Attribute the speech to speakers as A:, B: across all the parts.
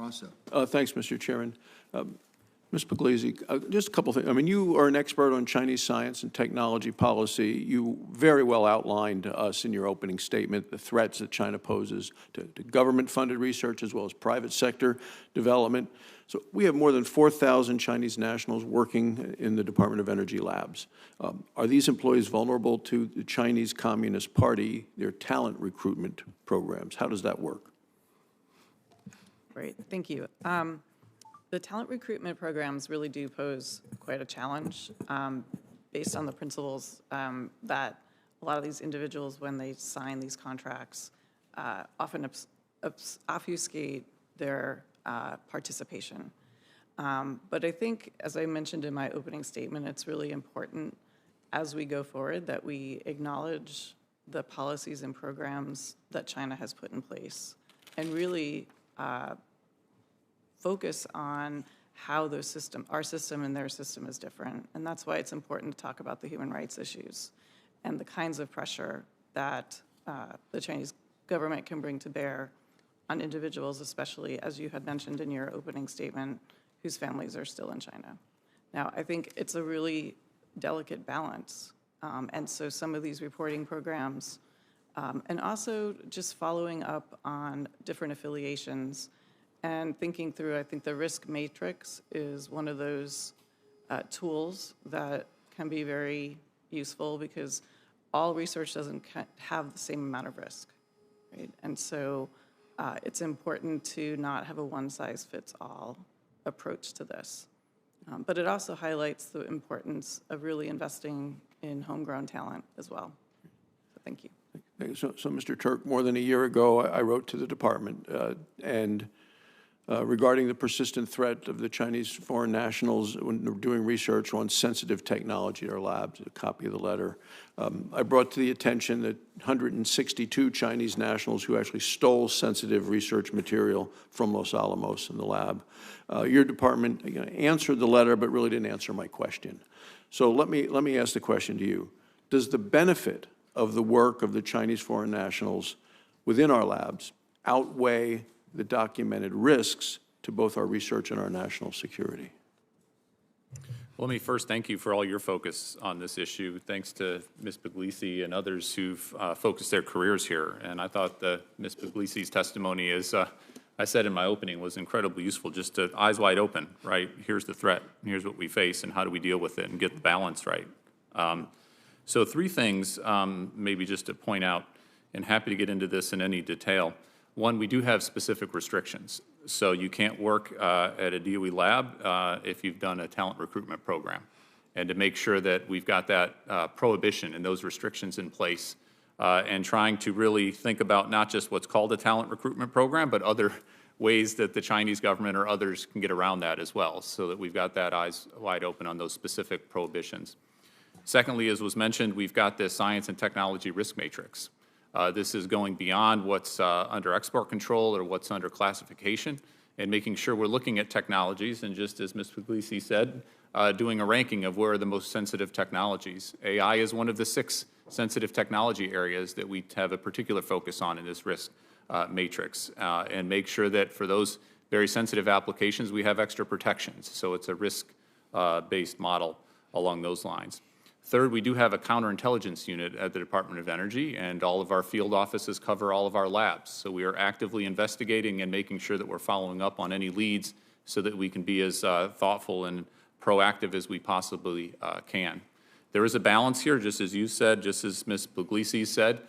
A: Barrasso.
B: Thanks, Mr. Chairman. Ms. Puglisi, just a couple things. I mean, you are an expert on Chinese science and technology policy. You very well outlined to us in your opening statement the threats that China poses to government-funded research as well as private sector development. So we have more than 4,000 Chinese nationals working in the Department of Energy labs. Are these employees vulnerable to the Chinese Communist Party, their talent recruitment programs? How does that work?
C: Great, thank you. The talent recruitment programs really do pose quite a challenge based on the principles that a lot of these individuals, when they sign these contracts, often obfuscate their participation. But I think, as I mentioned in my opening statement, it's really important as we go forward that we acknowledge the policies and programs that China has put in place and really focus on how our system and their system is different. And that's why it's important to talk about the human rights issues and the kinds of pressure that the Chinese government can bring to bear on individuals, especially, as you had mentioned in your opening statement, whose families are still in China. Now, I think it's a really delicate balance. And so some of these reporting programs, and also just following up on different affiliations and thinking through, I think the risk matrix is one of those tools that can be very useful because all research doesn't have the same amount of risk, right? And so it's important to not have a one-size-fits-all approach to this. But it also highlights the importance of really investing in homegrown talent as well. So thank you.
B: So Mr. Turk, more than a year ago, I wrote to the department regarding the persistent threat of the Chinese foreign nationals when they're doing research on sensitive technology at our labs, a copy of the letter. I brought to the attention that 162 Chinese nationals who actually stole sensitive research material from Los Alamos in the lab. Your department answered the letter, but really didn't answer my question. So let me ask the question to you. Does the benefit of the work of the Chinese foreign nationals within our labs outweigh the documented risks to both our research and our national security?
D: Well, let me first thank you for all your focus on this issue. Thanks to Ms. Puglisi and others who've focused their careers here. And I thought Ms. Puglisi's testimony, as I said in my opening, was incredibly useful, just to eyes wide open, right? Here's the threat, here's what we face, and how do we deal with it and get the balance right. So three things maybe just to point out, and happy to get into this in any detail. One, we do have specific restrictions. So you can't work at a DOE lab if you've done a talent recruitment program. And to make sure that we've got that prohibition and those restrictions in place and trying to really think about not just what's called a talent recruitment program, but other ways that the Chinese government or others can get around that as well, so that we've got that eyes wide open on those specific prohibitions. Secondly, as was mentioned, we've got this science and technology risk matrix. This is going beyond what's under export control or what's under classification and making sure we're looking at technologies and, just as Ms. Puglisi said, doing a ranking of where are the most sensitive technologies. AI is one of the 6 sensitive technology areas that we have a particular focus on in this risk matrix and make sure that for those very sensitive applications we have extra protections. So it's a risk-based model along those lines. Third, we do have a counterintelligence unit at the Department of Energy, and all of our field offices cover all of our labs. So we are actively investigating and making sure that we're following up on any leads so that we can be as thoughtful and proactive as we possibly can. There is a balance here, just as you said, just as Ms. Puglisi said.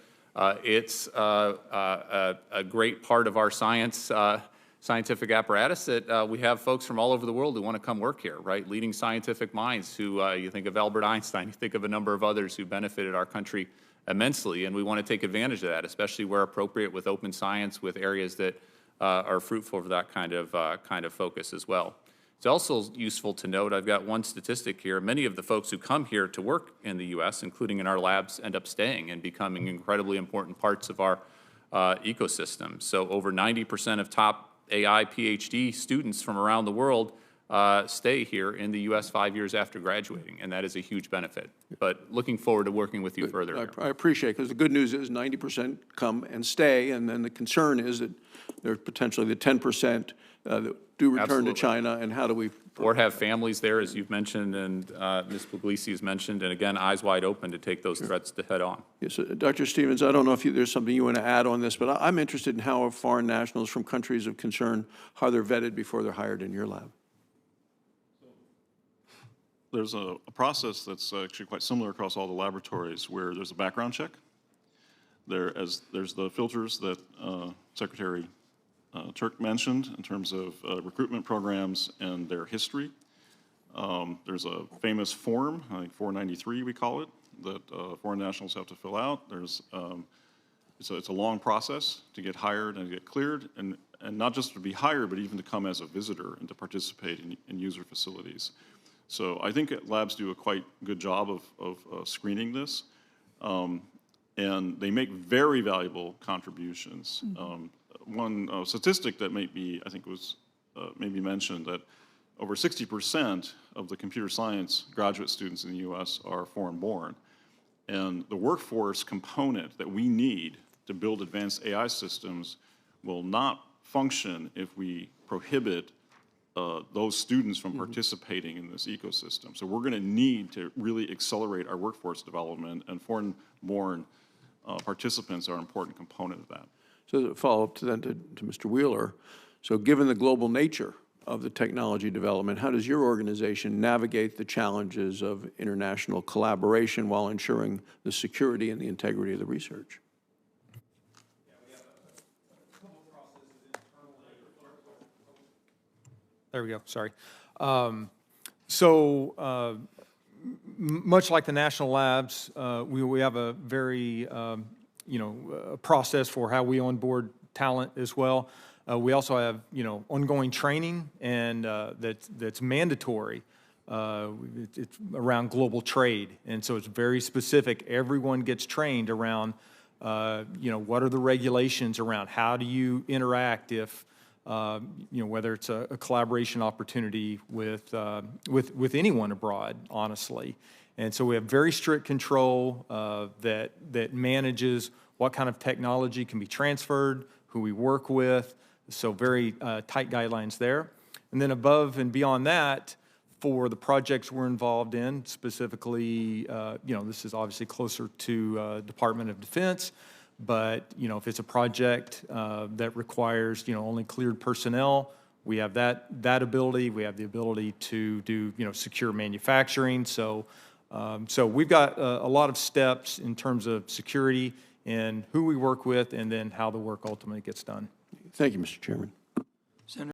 D: It's a great part of our scientific apparatus that we have folks from all over the world who want to come work here, right? Leading scientific minds who, you think of Albert Einstein, you think of a number of others who benefited our country immensely, and we want to take advantage of that, especially where appropriate with open science, with areas that are fruitful for that kind of focus as well. It's also useful to note, I've got one statistic here, many of the folks who come here to work in the U.S., including in our labs, end up staying and becoming incredibly important parts of our ecosystem. So over 90% of top AI PhD students from around the world stay here in the U.S. 5 years after graduating, and that is a huge benefit. But looking forward to working with you further here.
B: I appreciate it, because the good news is 90% come and stay, and then the concern is that there's potentially the 10% that do return
D: Absolutely.
B: to China, and how do we?
D: Or have families there, as you've mentioned, and Ms. Puglisi has mentioned, and again, eyes wide open to take those threats to head on.
B: Yes, Dr. Stevens, I don't know if there's something you want to add on this, but I'm interested in how foreign nationals from countries of concern, how they're vetted before they're hired in your lab.
A: There's a process that's actually quite similar across all the laboratories, where there's a background check. There's the filters that Secretary Turk mentioned in terms of recruitment programs and their history. There's a famous form, I think 493 we call it, that foreign nationals have to fill out. It's a long process to get hired and get cleared, and not just to be hired, but even to come as a visitor and to participate in user facilities. So I think labs do a quite good job of screening this, and they make very valuable contributions. One statistic that I think was maybe mentioned, that over 60% of the computer science graduate students in the U.S. are foreign-born. And the workforce component that we need to build advanced AI systems will not function if we prohibit those students from participating in this ecosystem. So we're going to need to really accelerate our workforce development, and foreign-born participants are an important component of that.
B: So to follow up to Mr. Wheeler, so given the global nature of the technology development, how does your organization navigate the challenges of international collaboration while ensuring the security and the integrity of the research?
E: There we go, sorry. Much like the national labs, we have a very, a process for how we onboard talent as well. We also have, ongoing training, and that's mandatory. It's around global trade, and so it's very specific. Everyone gets trained around, what are the regulations around how do you interact if, whether it's a collaboration opportunity with anyone abroad, honestly. And so we have very strict control that manages what kind of technology can be transferred, who we work with, so very tight guidelines there. And then above and beyond that, for the projects we're involved in, specifically, this is obviously closer to Department of Defense, but, if it's a project that requires, only cleared personnel, we have that ability. We have the ability to do, secure manufacturing. So we've got a lot of steps in terms of security and who we work with, and then how the work ultimately gets done.
B: Thank you, Mr. Chairman.